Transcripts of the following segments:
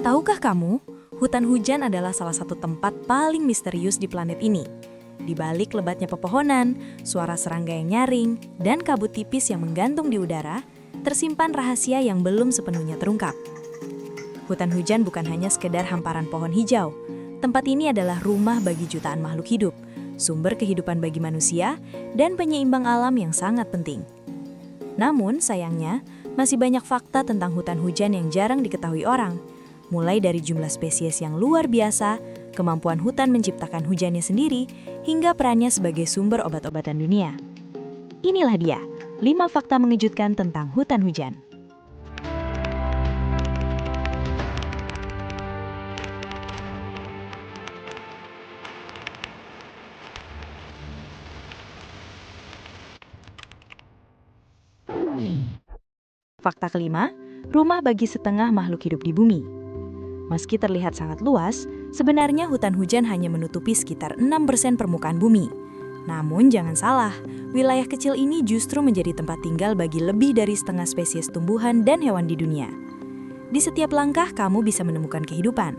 Tahukah kamu, hutan hujan adalah salah satu tempat paling misterius di planet ini. Di balik lebatnya pepohonan, suara serangga yang nyaring, dan kabut tipis yang menggantung di udara, tersimpan rahasia yang belum sepenuhnya terungkap. Hutan hujan bukan hanya sekedar hamparan pohon hijau. Tempat ini adalah rumah bagi jutaan makhluk hidup, sumber kehidupan bagi manusia, dan penyeimbang alam yang sangat penting. Namun, sayangnya, masih banyak fakta tentang hutan hujan yang jarang diketahui orang. Mulai dari jumlah spesies yang luar biasa, kemampuan hutan menciptakan hujannya sendiri, hingga perannya sebagai sumber obat-obatan dunia. Inilah dia, 5 fakta mengejutkan tentang hutan hujan. Fakta kelima, rumah bagi setengah makhluk hidup di bumi. Meski terlihat sangat luas, sebenarnya hutan hujan hanya menutupi sekitar 6% permukaan bumi. Namun jangan salah, wilayah kecil ini justru menjadi tempat tinggal bagi lebih dari setengah spesies tumbuhan dan hewan di dunia. Di setiap langkah kamu bisa menemukan kehidupan.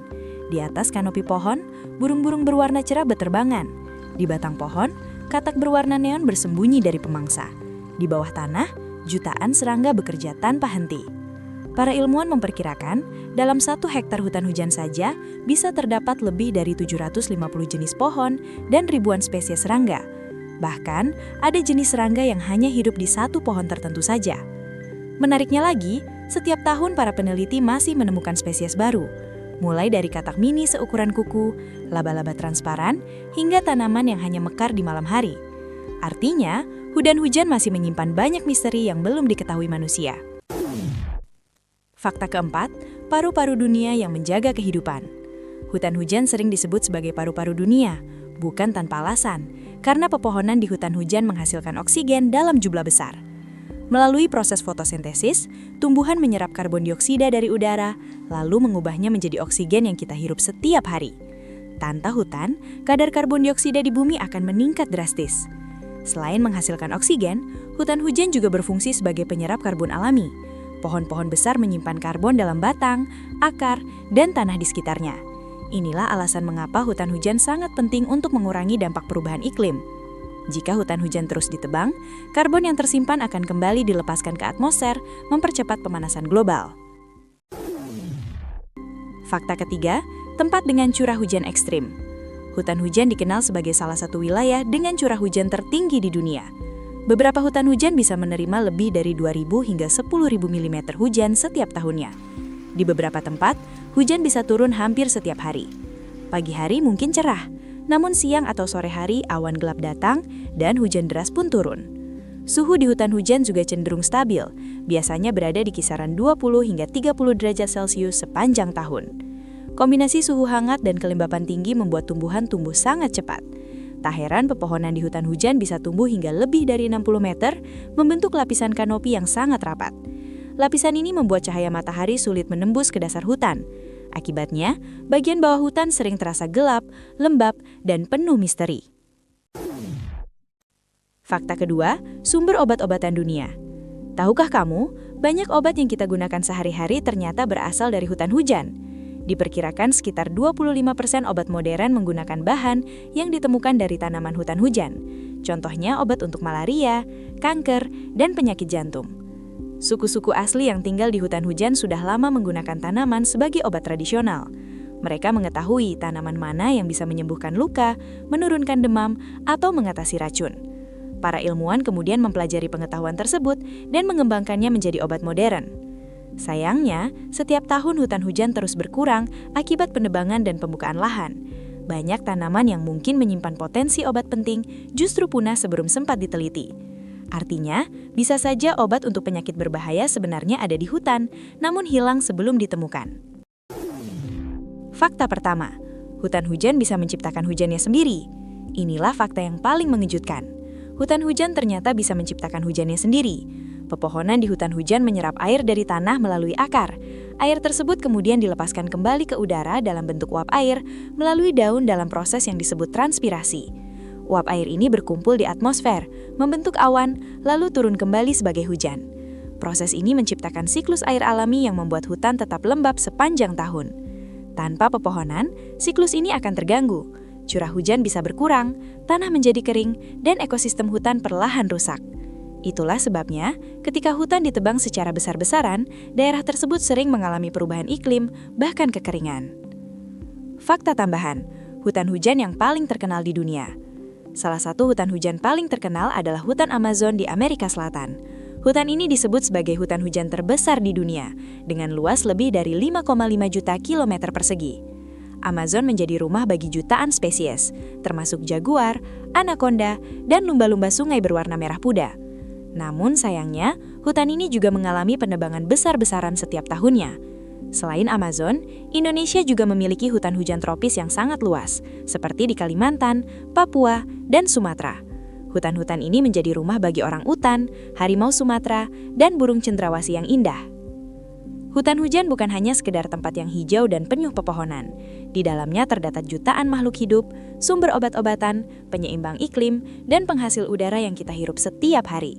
Di atas kanopi pohon, burung-burung berwarna cerah berterbangan. Di batang pohon, katak berwarna neon bersembunyi dari pemangsa. Di bawah tanah, jutaan serangga bekerja tanpa henti. Para ilmuwan memperkirakan, dalam 1 hektar hutan hujan saja bisa terdapat lebih dari 750 jenis pohon dan ribuan spesies serangga. Bahkan, ada jenis serangga yang hanya hidup di satu pohon tertentu saja. Menariknya lagi, setiap tahun para peneliti masih menemukan spesies baru, mulai dari katak mini seukuran kuku, laba-laba transparan, hingga tanaman yang hanya mekar di malam hari. Artinya, hutan hujan masih menyimpan banyak misteri yang belum diketahui manusia. Fakta keempat, paru-paru dunia yang menjaga kehidupan. Hutan hujan sering disebut sebagai paru-paru dunia, bukan tanpa alasan, karena pepohonan di hutan hujan menghasilkan oksigen dalam jumlah besar. Melalui proses fotosintesis, tumbuhan menyerap karbon dioksida dari udara, lalu mengubahnya menjadi oksigen yang kita hirup setiap hari. Tanpa hutan, kadar karbon dioksida di bumi akan meningkat drastis. Selain menghasilkan oksigen, hutan hujan juga berfungsi sebagai penyerap karbon alami. Pohon-pohon besar menyimpan karbon dalam batang, akar, dan tanah di sekitarnya. Inilah alasan mengapa hutan hujan sangat penting untuk mengurangi dampak perubahan iklim. Jika hutan hujan terus ditebang, karbon yang tersimpan akan kembali dilepaskan ke atmosfer, mempercepat pemanasan global. Fakta ketiga, tempat dengan curah hujan ekstrim. Hutan hujan dikenal sebagai salah satu wilayah dengan curah hujan tertinggi di dunia. Beberapa hutan hujan bisa menerima lebih dari 2.000 hingga 10.000 mm hujan setiap tahunnya. Di beberapa tempat, hujan bisa turun hampir setiap hari. Pagi hari mungkin cerah, namun siang atau sore hari awan gelap datang dan hujan deras pun turun. Suhu di hutan hujan juga cenderung stabil, biasanya berada di kisaran 20 hingga 30 derajat Celcius sepanjang tahun. Kombinasi suhu hangat dan kelembapan tinggi membuat tumbuhan tumbuh sangat cepat. Tak heran pepohonan di hutan hujan bisa tumbuh hingga lebih dari 60 meter, membentuk lapisan kanopi yang sangat rapat. Lapisan ini membuat cahaya matahari sulit menembus ke dasar hutan. Akibatnya, bagian bawah hutan sering terasa gelap, lembab, dan penuh misteri. Fakta kedua, sumber obat-obatan dunia. Tahukah kamu, banyak obat yang kita gunakan sehari-hari ternyata berasal dari hutan hujan. Diperkirakan sekitar 25% obat modern menggunakan bahan yang ditemukan dari tanaman hutan hujan. Contohnya obat untuk malaria, kanker, dan penyakit jantung. Suku-suku asli yang tinggal di hutan hujan sudah lama menggunakan tanaman sebagai obat tradisional. Mereka mengetahui tanaman mana yang bisa menyembuhkan luka, menurunkan demam, atau mengatasi racun. Para ilmuwan kemudian mempelajari pengetahuan tersebut dan mengembangkannya menjadi obat modern. Sayangnya, setiap tahun hutan hujan terus berkurang akibat penebangan dan pembukaan lahan. Banyak tanaman yang mungkin menyimpan potensi obat penting justru punah sebelum sempat diteliti. Artinya, bisa saja obat untuk penyakit berbahaya sebenarnya ada di hutan, namun hilang sebelum ditemukan. Fakta pertama, hutan hujan bisa menciptakan hujannya sendiri. Inilah fakta yang paling mengejutkan. Hutan hujan ternyata bisa menciptakan hujannya sendiri. Pepohonan di hutan hujan menyerap air dari tanah melalui akar. Air tersebut kemudian dilepaskan kembali ke udara dalam bentuk uap air melalui daun dalam proses yang disebut transpirasi. Uap air ini berkumpul di atmosfer, membentuk awan, lalu turun kembali sebagai hujan. Proses ini menciptakan siklus air alami yang membuat hutan tetap lembab sepanjang tahun. Tanpa pepohonan, siklus ini akan terganggu. Curah hujan bisa berkurang, tanah menjadi kering, dan ekosistem hutan perlahan rusak. Itulah sebabnya, ketika hutan ditebang secara besar-besaran, daerah tersebut sering mengalami perubahan iklim, bahkan kekeringan. Fakta tambahan, hutan hujan yang paling terkenal di dunia. Salah satu hutan hujan paling terkenal adalah hutan Amazon di Amerika Selatan. Hutan ini disebut sebagai hutan hujan terbesar di dunia, dengan luas lebih dari 5,5 juta kilometer persegi. Amazon menjadi rumah bagi jutaan spesies, termasuk jaguar, anaconda, dan lumba-lumba sungai berwarna merah muda. Namun sayangnya, hutan ini juga mengalami penebangan besar-besaran setiap tahunnya. Selain Amazon, Indonesia juga memiliki hutan hujan tropis yang sangat luas, seperti di Kalimantan, Papua, dan Sumatera. Hutan-hutan ini menjadi rumah bagi orang utan, harimau Sumatera, dan burung cendrawasih yang indah. Hutan hujan bukan hanya sekedar tempat yang hijau dan penuh pepohonan. Di dalamnya terdapat jutaan makhluk hidup, sumber obat-obatan, penyeimbang iklim, dan penghasil udara yang kita hirup setiap hari.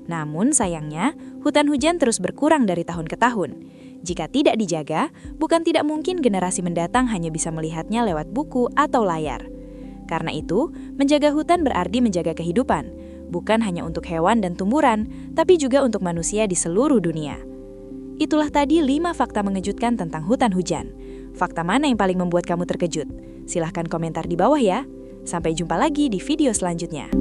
Namun sayangnya, hutan hujan terus berkurang dari tahun ke tahun. Jika tidak dijaga, bukan tidak mungkin generasi mendatang hanya bisa melihatnya lewat buku atau layar. Karena itu, menjaga hutan berarti menjaga kehidupan, bukan hanya untuk hewan dan tumbuhan, tapi juga untuk manusia di seluruh dunia. Itulah tadi 5 fakta mengejutkan tentang hutan hujan. Fakta mana yang paling membuat kamu terkejut? Silahkan komentar di bawah ya. Sampai jumpa lagi di video selanjutnya.